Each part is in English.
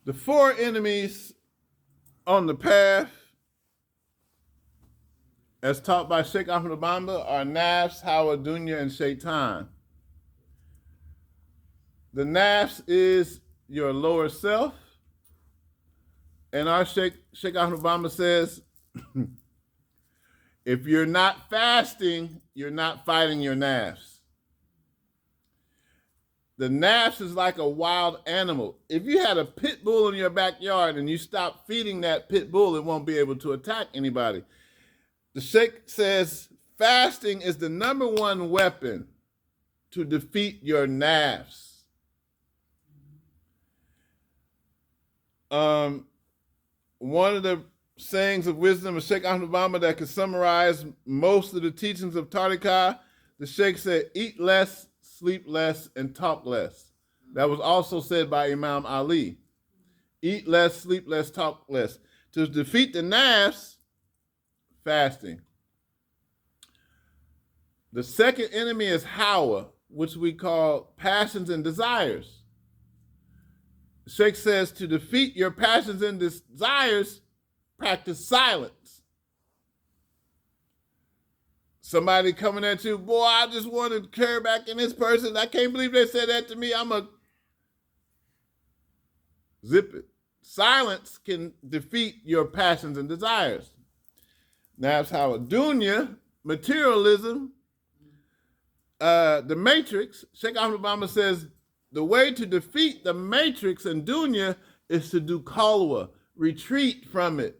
The four enemies on the path, as taught by Sheikh Ahmadou Bamba, are nafs, hawa, dunya, and shaitan. The nafs is your lower self, and our Sheikh Ahmadou Bamba says, if you're not fasting, you're not fighting your nafs. The nafs is like a wild animal. If you had a pit bull in your backyard and you stop feeding that pit bull, it won't be able to attack anybody. The Sheikh says fasting is the number one weapon to defeat your nafs. One of the sayings of wisdom of Sheikh Ahmadou Bamba that can summarize most of the teachings of Tariqah, the Sheikh said, eat less, sleep less, and talk less. That was also said by Imam Ali. Eat less, sleep less, talk less. To defeat the nafs, fasting. The second enemy is hawa, which we call passions and desires. The Sheikh says to defeat your passions and desires, practice silence. Somebody coming at you, boy, I just want to carry back in this person. I can't believe they said that to me. I'm a zip it. Silence can defeat your passions and desires. Now that's how a dunya, materialism, the matrix, Sheikh Ahmadou Bamba says the way to defeat the matrix and dunya is to do khalwa, retreat from it.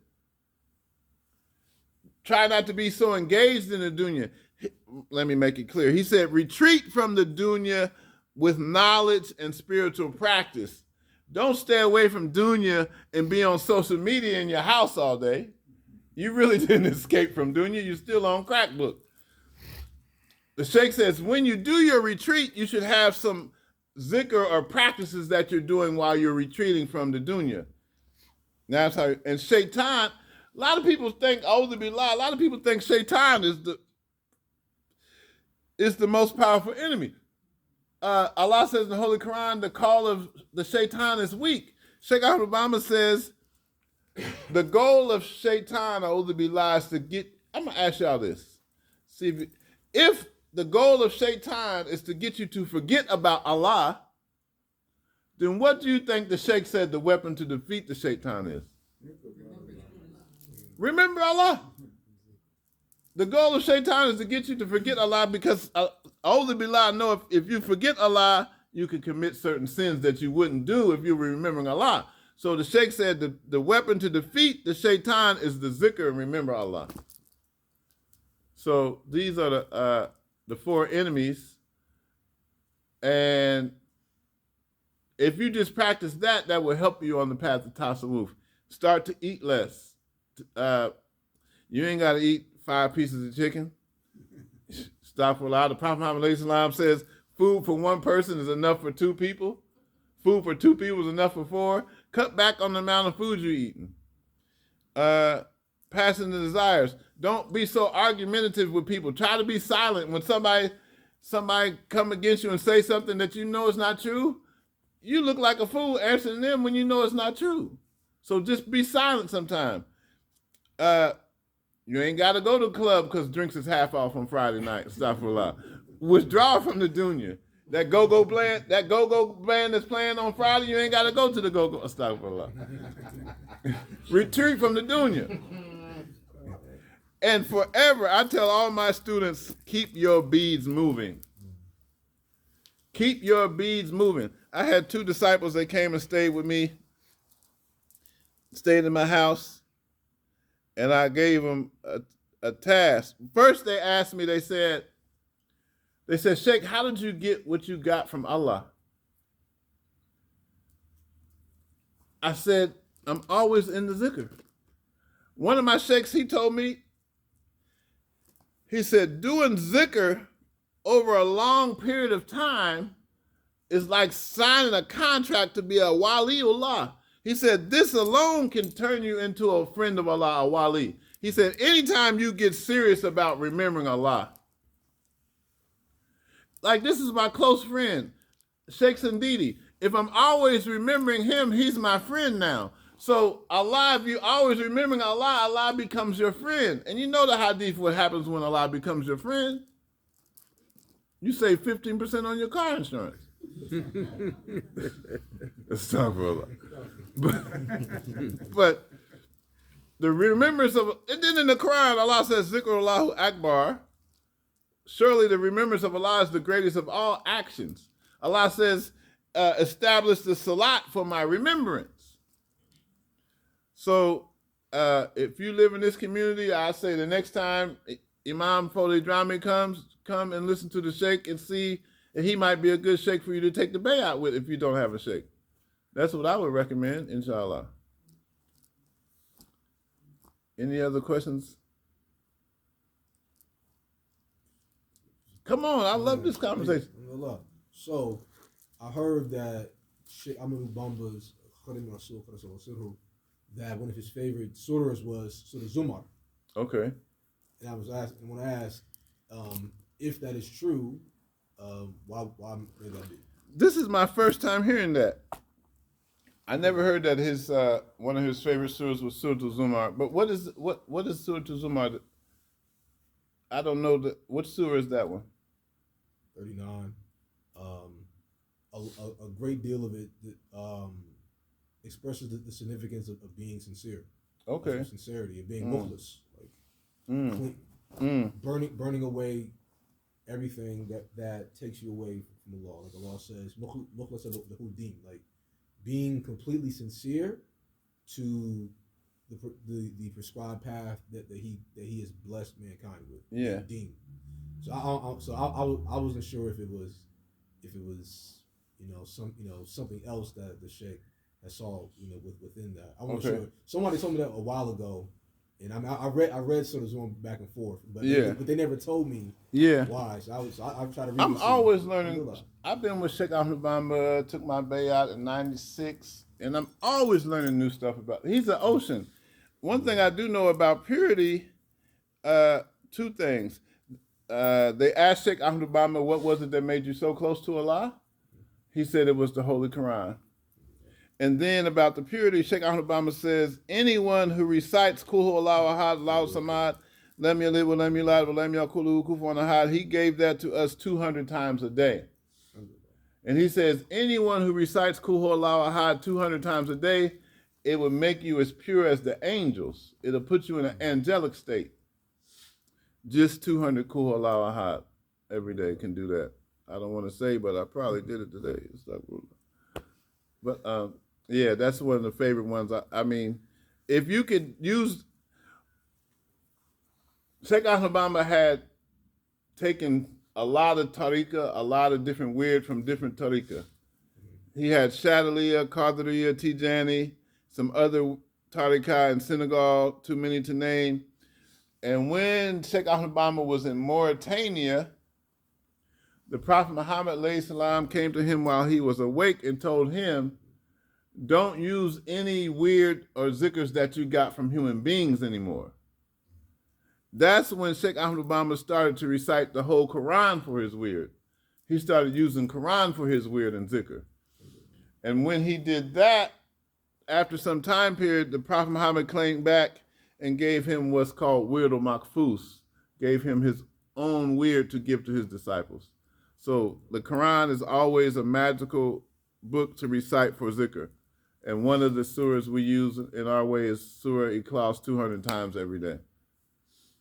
Try not to be so engaged in the dunya. Let me make it clear. He said, retreat from the dunya with knowledge and spiritual practice. Don't stay away from dunya and be on social media in your house all day. You really didn't escape from dunya. You're still on crack book. The Sheikh says, when you do your retreat, you should have some zikr or practices that you're doing while you're retreating from the dunya. That's how, and shaitan, a lot of people think, a lot of people think shaitan is the most powerful enemy. Allah says in the Holy Quran, the call of the shaitan is weak. Sheikh Ahmadou Bamba says, the goal of shaitan, is to get, I'm going to ask y'all this. See, if the goal of shaitan is to get you to forget about Allah, then what do you think the Sheikh said the weapon to defeat the shaitan is? Remember Allah. The goal of shaitan is to get you to forget Allah because Billah know if you forget Allah, you can commit certain sins that you wouldn't do if you were remembering Allah. So the Sheikh said the weapon to defeat the shaitan is the zikr and remember Allah. So these are the four enemies. And if you just practice that, that will help you on the path of tasawwuf. Start to eat less. You ain't got to eat 5 pieces of chicken. Stop for a lot. The Prophet Muhammad says food for one person is enough for 2 people. Food for 2 people is enough for 4. Cut back on the amount of food you're eating. Passions and desires. Don't be so argumentative with people. Try to be silent. When somebody come against you and say something that you know is not true, you look like a fool answering them when you know it's not true. So just be silent sometime. You ain't got to go to the club because drinks is half off on Friday night. Astaghfirullah. Withdraw from the dunya. That go-go band that's playing on Friday, you ain't got to go to the go-go. Astaghfirullah. Retreat from the dunya. And forever, I tell all my students, keep your beads moving. Keep your beads moving. I had 2 disciples that came and stayed with me, stayed in my house. And I gave them a task. First, they asked me, they said, Sheikh, how did you get what you got from Allah? I said, I'm always in the zikr. One of my sheikhs, he told me, he said, doing zikr over a long period of time is like signing a contract to be a waliullah. He said, this alone can turn you into a friend of Allah, a wali. He said, anytime you get serious about remembering Allah, like this is my close friend, Sheikh Sandidi. if I'm always remembering him, he's my friend now. So Allah, if you always remembering Allah, Allah becomes your friend. And you know the hadith, what happens when Allah becomes your friend? You save 15% on your car insurance. Let's talk for Allah. But the remembrance of, and then in the Quran, Allah says, Zikrullahu Akbar. Surely the remembrance of Allah is the greatest of all actions. Allah says, establish the salat for my remembrance. So if you live in this community, I say the next time Imam Foley Drami comes, come and listen to the sheikh and see if he might be a good sheikh for you to take the bayat with if you don't have a sheikh. That's what I would recommend, inshallah. Any other questions? Come on, I love this conversation. So, I heard that Sheikh Ahmadou Bamba's that one of his favorite surahs was Surah Zumar. Okay. And I was asked, and when I asked if that is true, why may that be? This is my first time hearing that. I never heard that his one of his favorite surahs was Surah Zumar. But what is Surah Zumar? I don't know what surah is that one? 39. A great deal of it expresses the significance of being sincere. Okay. Sincerity and being mukhlis, like burning away everything that takes you away from Allah. Like Allah says, mukhlis al-din, like being completely sincere to the prescribed path that he has blessed mankind with. Yeah. Deen. So I wasn't sure if it was something else that the Sheikh has saw within that. I wasn't sure. Somebody told me that a while ago, and I read sort of going back and forth, but they never told me why. So I try to read. I'm always learning. I've been with Sheikh Ahmadou Bamba, took my bayat in '96, and I'm always learning new stuff about it. He's an ocean. One thing I do know about purity, two things. They asked Sheikh Ahmadou Bamba, what was it that made you so close to Allah? He said it was the Holy Quran. And then about the purity, Sheikh Ahmadou Bamba says, anyone who recites Kul Hu Allahu Ahad, Allahu Samad, Lam Yalid wa Lam Yulad wa Lam Yakul Lahu Kufuwan Ahad, he gave that to us 200 times a day. And he says, anyone who recites Kul Hu Allahu Ahad 200 times a day, it will make you as pure as the angels. It'll put you in an angelic state. Just 200 Kul Hu Allahu Ahad every day can do that. I don't want to say, but I probably did it today. But yeah, that's one of the favorite ones. I mean, if you could use, Sheikh Ahmadou Bamba had taken a lot of tariqah, a lot of different weird from different tariqah. He had Shadaliya, Qadiriya, Tijani, some other tariqah in Senegal, too many to name. And when Sheikh Ahmadou Bamba was in Mauritania, the Prophet Muhammad alayhi salam came to him while he was awake and told him, don't use any weird or zikrs that you got from human beings anymore. That's when Sheikh Ahmadou Bamba started to recite the whole Quran for his weird. He started using Quran for his weird and zikr. And when he did that, after some time period, the Prophet Muhammad came back and gave him what's called Wird al-Makfus, gave him his own weird to give to his disciples. So the Quran is always a magical book to recite for zikr. And one of the surahs we use in our way is Surah Ikhlas 200 times every day.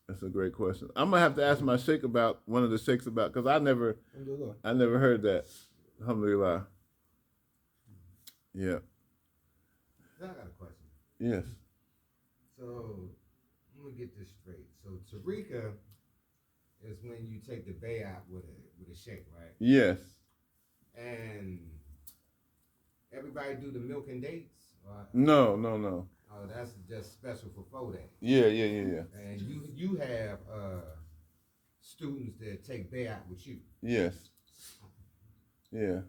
That's a great question. I'm gonna have to ask my sheikh about one of the sheikhs about, because I never heard that. Alhamdulillah. Yeah. I got a question. Yes. So I'm gonna get this straight. So Tariqa is when you take the bayat with a sheikh, right? Yes. And everybody do the milk and dates? No. Oh, that's just special for 4 days. Yeah. And you have students that take bayat with you. Yes. Yeah.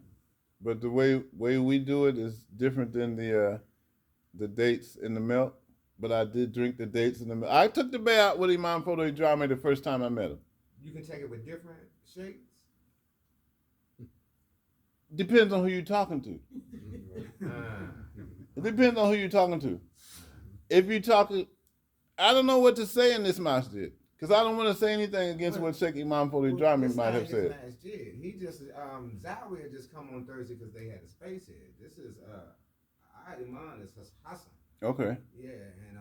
But the way we do it is different than the dates in the milk. But I did drink the dates in the milk. I took the bayat with Imam Fodo Drama the first time I met him. You can take it with different sheikhs? Depends on who you're talking to. It depends on who you're talking to. If you're talking, I don't know what to say in this masjid. Because I don't want to say anything against what Sheikh Imam Fodi Drami might have said. He just Zawiya just come on Thursday because they had a space here. This is Iman is Hassan. Okay. Yeah, and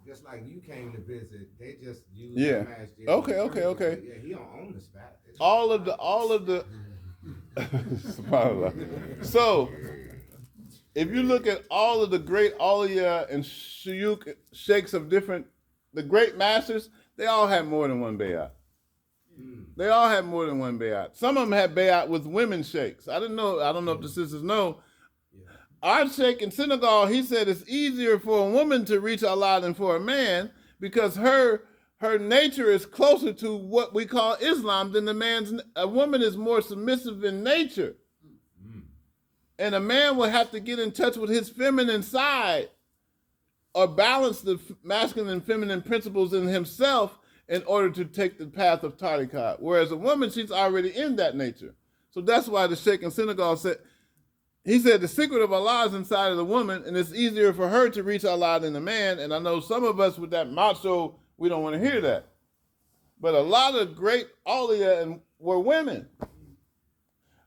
just like you came to visit, they just used Yeah. the masjid. Okay. Yeah, he don't own the spot. All of the SubhanAllah. So if you look at all of the great awliya and shuyukh, sheikhs of the great masters, they all had more than one bayat. They all had more than one bayat. Some of them had bayat with women sheikhs. I don't know if the sisters know. Our sheikh in Senegal, he said it's easier for a woman to reach Allah than for a man because her nature is closer to what we call Islam than a woman is more submissive in nature. And a man will have to get in touch with his feminine side or balance the masculine and feminine principles in himself in order to take the path of tariqat. Whereas a woman, she's already in that nature. So that's why the sheikh in Senegal said, he said the secret of Allah is inside of the woman, and it's easier for her to reach Allah than the man. And I know some of us with that macho, we don't want to hear that. But a lot of great awliya were women.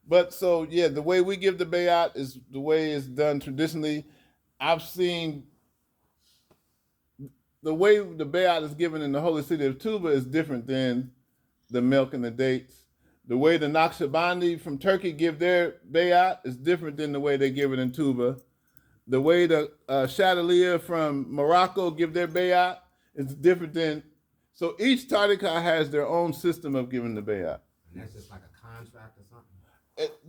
But so, yeah, the way we give the bayat is the way it's done traditionally. I've seen the way the bayat is given in the holy city of Tuba is different than the milk and the dates. The way the Naqshbandi from Turkey give their bayat is different than the way they give it in Tuba. The way the Shadaliya from Morocco give their bayat is different than. So each tariqah has their own system of giving the bayat. And that's just like a contract or something?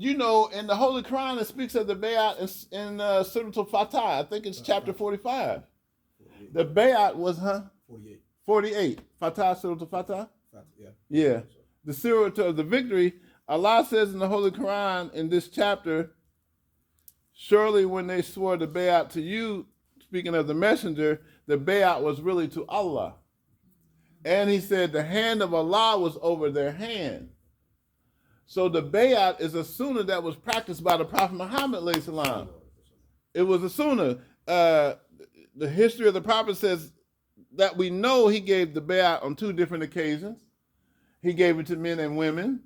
In the Holy Quran, it speaks of the bayat in Surah Al-Fatah. I think it's chapter 45. The bayat was, 48. Fatah, Surah Al-Fatah? Yeah. The surah of the victory, Allah says in the Holy Quran in this chapter, surely when they swore the bayat to you, speaking of the messenger, the bayat was really to Allah. And he said the hand of Allah was over their hand. So the bayat is a sunnah that was practiced by the Prophet Muhammad alayhi salam. It was a sunnah. The history of the Prophet says that we know he gave the bayat on 2 different occasions. He gave it to men and women.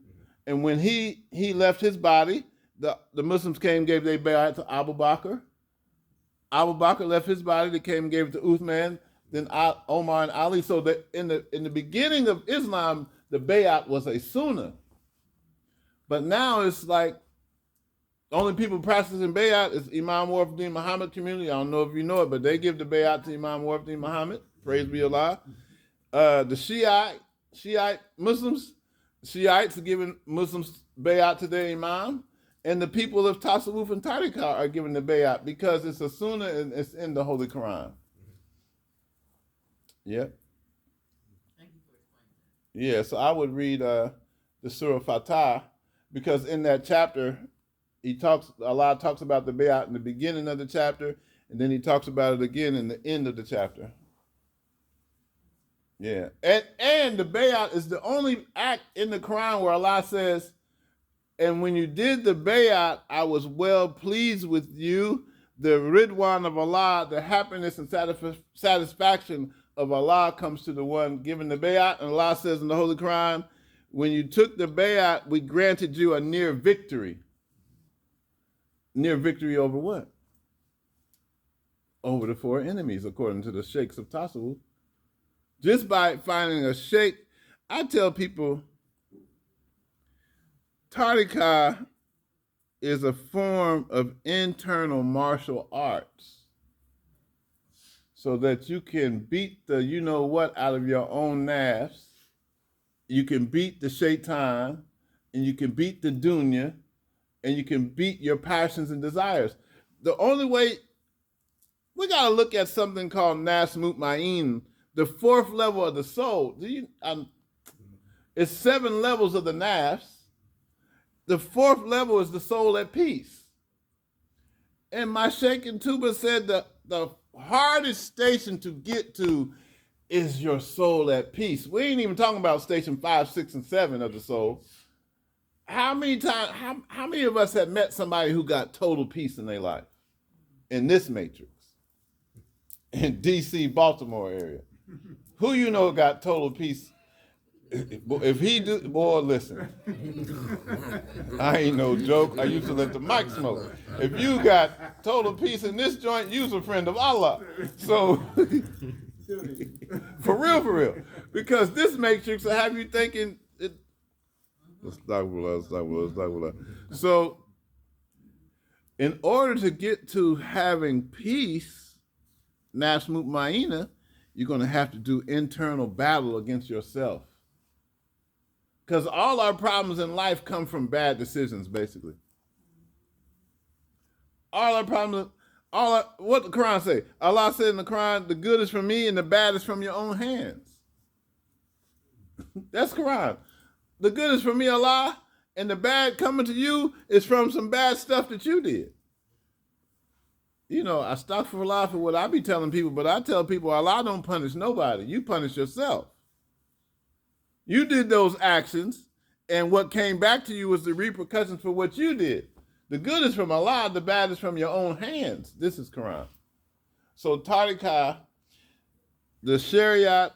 And when he left his body, the Muslims came and gave their bayat to Abu Bakr. Abu Bakr left his body, they came and gave it to Uthman, then Omar and Ali. So that in the beginning of Islam, the bayat was a sunnah. But now it's like the only people practicing bayat is Imam Wafiddin Muhammad community. I don't know if you know it, but they give the bayat to Imam Wafiddin Muhammad. Praise be Allah. The Shiite Muslims, Shiites are giving Muslims bayat to their Imam. And the people of Tasawwuf and Tariqah are giving the bayat because it's a sunnah and it's in the Holy Quran. Yep. Thank you for explaining that. Yeah, so I would read the Surah Fatah because in that chapter, Allah talks about the bayat in the beginning of the chapter, and then he talks about it again in the end of the chapter. Yeah, and the bayat is the only act in the Quran where Allah says, and when you did the bayat, I was well pleased with you. The ridwan of Allah, the happiness and satisfaction of Allah comes to the one giving the bayat. And Allah says in the Holy Quran, when you took the bayat, we granted you a near victory. Near victory over what? Over the 4 enemies, according to the sheikhs of Tasawwuf. Just by finding a sheikh, I tell people, Tariqah is a form of internal martial arts so that you can beat the you-know-what out of your own nafs, you can beat the shaitan, and you can beat the dunya, and you can beat your passions and desires. The only way, we got to look at something called nafs mutma'in, the 4th level of the soul. It's 7 levels of the nafs. The 4th level is the soul at peace. And my sheikh in Tuba said the hardest station to get to is your soul at peace. We ain't even talking about station 5, 6, and 7 of the soul. How many times? How many of us have met somebody who got total peace in their life in this matrix, in D.C., Baltimore area? Who you know got total peace? If he do, boy, listen. I ain't no joke. I used to let the mic smoke. If you got total peace in this joint, you's a friend of Allah. So, for real. Because this matrix will have you thinking, so, in order to get to having peace, Nafs Mutmainah, you're going to have to do internal battle against yourself. Because all our problems in life come from bad decisions, basically. All our problems, what the Quran say? Allah said in the Quran, the good is from me and the bad is from your own hands. That's Quran. The good is from me, Allah, and the bad coming to you is from some bad stuff that you did. You know, I stop for Allah for what I be telling people, but I tell people Allah don't punish nobody. You punish yourself. You did those actions, and what came back to you was the repercussions for what you did. The good is from Allah, the bad is from your own hands. This is Quran. So Tariqah, the Shariat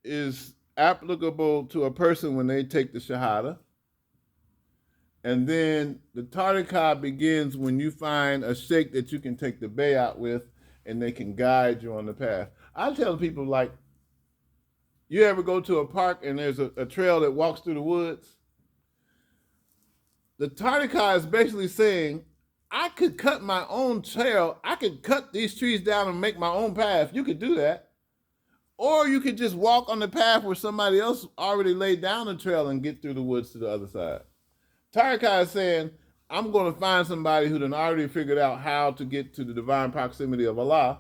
is applicable to a person when they take the Shahada. And then the Tariqah begins when you find a sheikh that you can take the bayat with and they can guide you on the path. I tell people, like, you ever go to a park and there's a trail that walks through the woods? The Tariqah is basically saying, I could cut my own trail. I could cut these trees down and make my own path. You could do that. Or you could just walk on the path where somebody else already laid down the trail and get through the woods to the other side. Tariqah is saying, I'm going to find somebody who done already figured out how to get to the divine proximity of Allah,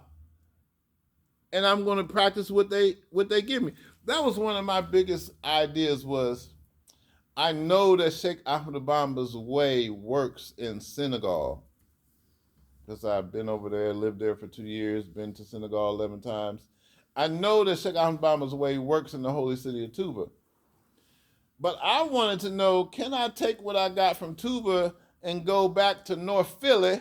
and I'm going to practice what they give me. That was one of my biggest ideas was, I know that Sheikh Ahmadou Bamba's way works in Senegal, because I've been over there, lived there for 2 years, been to Senegal 11 times. I know that Sheikh Ahmadou Bamba's way works in the holy city of Touba. But I wanted to know, can I take what I got from Touba and go back to North Philly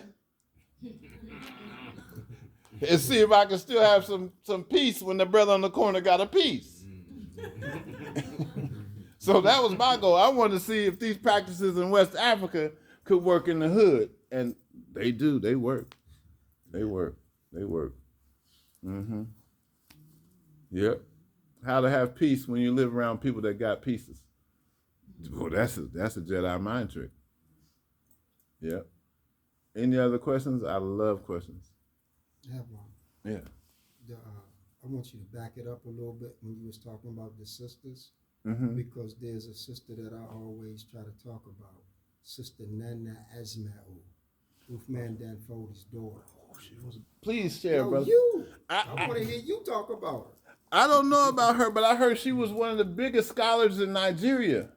and see if I can still have some peace when the brother on the corner got a piece? So that was my goal. I wanted to see if these practices in West Africa could work in the hood. And they do. They work. They work. Mm-hmm. Yep. How to have peace when you live around people that got pieces. Well, that's a Jedi mind trick. Yep. Any other questions? I love questions. I have one. Yeah. I want you to back it up a little bit when you was talking about the sisters, Mm-hmm. because there's a sister that I always try to talk about, Sister Nana Asma'u, Uthman Danfody's daughter. Please share, Yo, brother. I want to hear you talk about her. I don't know about her, but I heard she was one of the biggest scholars in Nigeria.